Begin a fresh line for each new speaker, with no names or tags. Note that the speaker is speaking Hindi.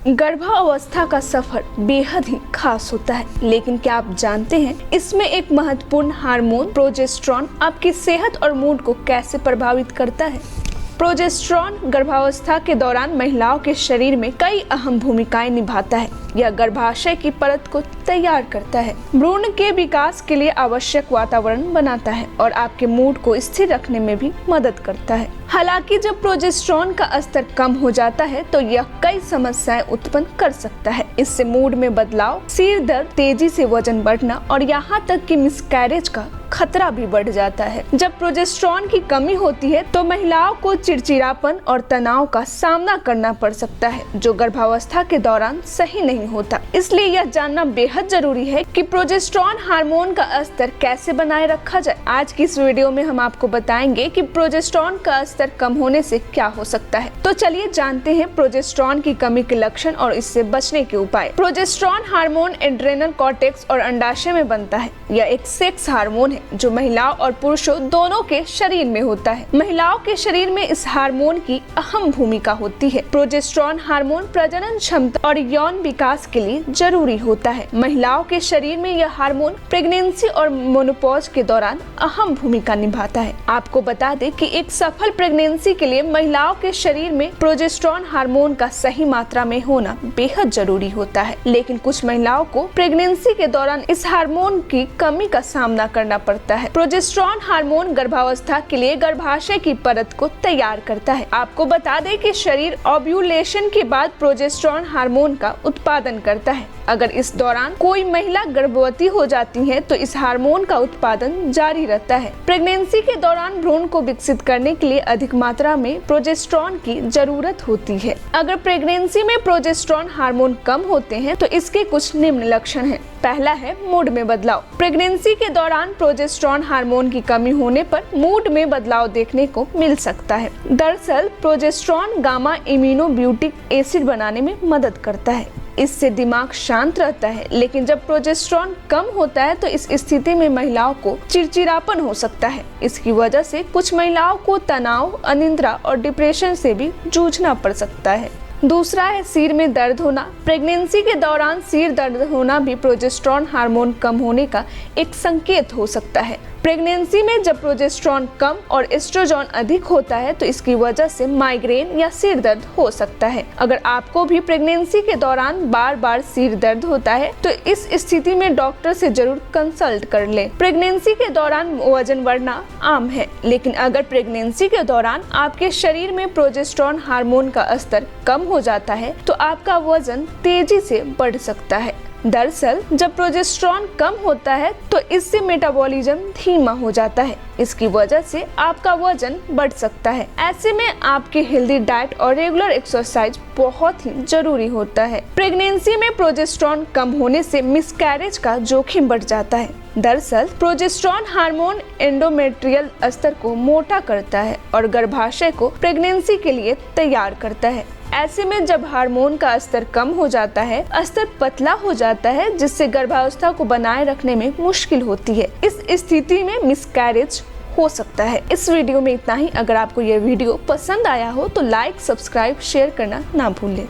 गर्भावस्था का सफर बेहद ही खास होता है, लेकिन क्या आप जानते हैं इसमें एक महत्वपूर्ण हार्मोन प्रोजेस्टेरॉन आपकी सेहत और मूड को कैसे प्रभावित करता है। प्रोजेस्टेरॉन गर्भावस्था के दौरान महिलाओं के शरीर में कई अहम भूमिकाएं निभाता है। यह गर्भाशय की परत को तैयार करता है, भ्रूण के विकास के लिए आवश्यक वातावरण बनाता है और आपके मूड को स्थिर रखने में भी मदद करता है। हालांकि जब प्रोजेस्टेरॉन का स्तर कम हो जाता है तो यह कई समस्याएं उत्पन्न कर सकता है। इससे मूड में बदलाव, सिर दर्द, तेजी से वजन बढ़ना और यहाँ तक कि मिसकैरेज का खतरा भी बढ़ जाता है। जब प्रोजेस्टेरॉन की कमी होती है तो महिलाओं को चिड़चिड़ापन और तनाव का सामना करना पड़ सकता है, जो गर्भावस्था के दौरान सही नहीं होता। इसलिए यह जानना बेहद जरूरी है कि प्रोजेस्टेरॉन हार्मोन का स्तर कैसे बनाए रखा जाए। आज की इस वीडियो में हम आपको बताएंगे कि प्रोजेस्टेरॉन का स्तर कम होने से क्या हो सकता है। तो चलिए जानते हैं प्रोजेस्टेरॉन की कमी के लक्षण और इससे बचने के उपाय। प्रोजेस्टेरॉन हार्मोन एड्रेनल कॉर्टेक्स और अंडाशय में बनता है। यह एक सेक्स हार्मोन है जो महिलाओं और पुरुषों दोनों के शरीर में होता है। महिलाओं के शरीर में इस हार्मोन की अहम भूमिका होती है। प्रोजेस्टेरॉन हार्मोन प्रजनन क्षमता और यौन विकास के लिए जरूरी होता है। महिलाओं के शरीर में यह हार्मोन प्रेगनेंसी और मेनोपॉज के दौरान अहम भूमिका निभाता है। आपको बता दें कि एक सफल प्रेगनेंसी के लिए महिलाओं के शरीर में प्रोजेस्टेरॉन हार्मोन का सही मात्रा में होना बेहद जरूरी होता है, लेकिन कुछ महिलाओं को प्रेगनेंसी के दौरान इस हार्मोन की कमी का सामना करना पड़ता है। प्रोजेस्टेरॉन हार्मोन गर्भावस्था के लिए गर्भाशय की परत को तैयार करता है। आपको बता दें कि शरीर ओव्यूलेशन के बाद प्रोजेस्टेरॉन हार्मोन का उत्पादन करता है। अगर इस दौरान कोई महिला गर्भवती हो जाती है तो इस हार्मोन का उत्पादन जारी रहता है। प्रेगनेंसी के दौरान भ्रूण को विकसित करने के लिए अधिक मात्रा में प्रोजेस्टेरॉन की जरूरत होती है। अगर प्रेगनेंसी में प्रोजेस्टेरॉन हार्मोन कम होते हैं तो इसके कुछ निम्न लक्षण हैं। पहला है मूड में बदलाव। प्रेगनेंसी के दौरान प्रोजेस्टेरॉन हार्मोन की कमी होने पर मूड में बदलाव देखने को मिल सकता है। दरअसल प्रोजेस्टेरॉन गामा इम्यूनोब्यूटिक एसिड बनाने में मदद करता है। इससे दिमाग शांत रहता है, लेकिन जब प्रोजेस्टेरॉन कम होता है तो इस स्थिति में महिलाओं को चिड़चिड़ापन हो सकता है। इसकी वजह से कुछ महिलाओं को तनाव, अनिद्रा और डिप्रेशन से भी जूझना पड़ सकता है। दूसरा है सिर में दर्द होना। प्रेगनेंसी के दौरान सिर दर्द होना भी प्रोजेस्टेरॉन हार्मोन कम होने का एक संकेत हो सकता है। प्रेगनेंसी में जब प्रोजेस्टेरॉन कम और एस्ट्रोजन अधिक होता है तो इसकी वजह से माइग्रेन या सिर दर्द हो सकता है। अगर आपको भी प्रेगनेंसी के दौरान बार बार सिर दर्द होता है तो इस स्थिति में डॉक्टर से जरूर कंसल्ट कर लें। प्रेगनेंसी के दौरान वजन बढ़ना आम है, लेकिन अगर प्रेगनेंसी के दौरान आपके शरीर में प्रोजेस्टेरॉन हार्मोन का स्तर कम हो जाता है तो आपका वजन तेजी से बढ़ सकता है। दरअसल जब प्रोजेस्टेरॉन कम होता है तो इससे मेटाबॉलिज्म धीमा हो जाता है। इसकी वजह से आपका वजन बढ़ सकता है। ऐसे में आपकी हेल्दी डाइट और रेगुलर एक्सरसाइज बहुत ही जरूरी होता है। प्रेगनेंसी में प्रोजेस्टेरॉन कम होने से मिसकैरेज का जोखिम बढ़ जाता है। दरअसल प्रोजेस्टेरॉन हार्मोन एंडोमेट्रियल स्तर को मोटा करता है और गर्भाशय को प्रेगनेंसी के लिए तैयार करता है। ऐसे में जब हार्मोन का स्तर कम हो जाता है, स्तर पतला हो जाता है, जिससे गर्भावस्था को बनाए रखने में मुश्किल होती है। इस स्थिति में मिसकैरेज हो सकता है। इस वीडियो में इतना ही। अगर आपको यह वीडियो पसंद आया हो तो लाइक, सब्सक्राइब, शेयर करना ना भूलें।